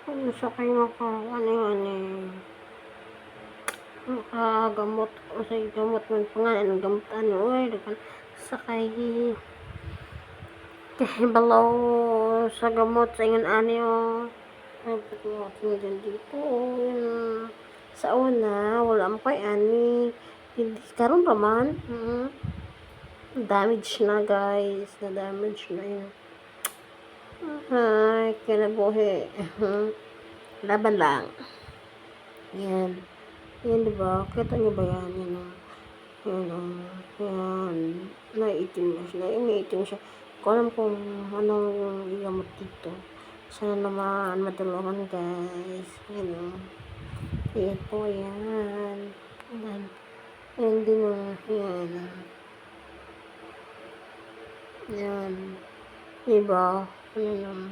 Ano siya kayo ano yun makagamot o sa gamot man pangalan ng gamot sakay balaw sa gamot sa ingon ani o dyan dito yun sa una wala mo kay ani hindi karon pa man damage na guys na damage na yun ay kinabuhi laban lang yan yan diba kita nyo ba yan yan yan naiitim na siya naiitim siya ko alam kung anong igamot dito sana naman matulungan guys yan yan po yan yan din yan yan diba yan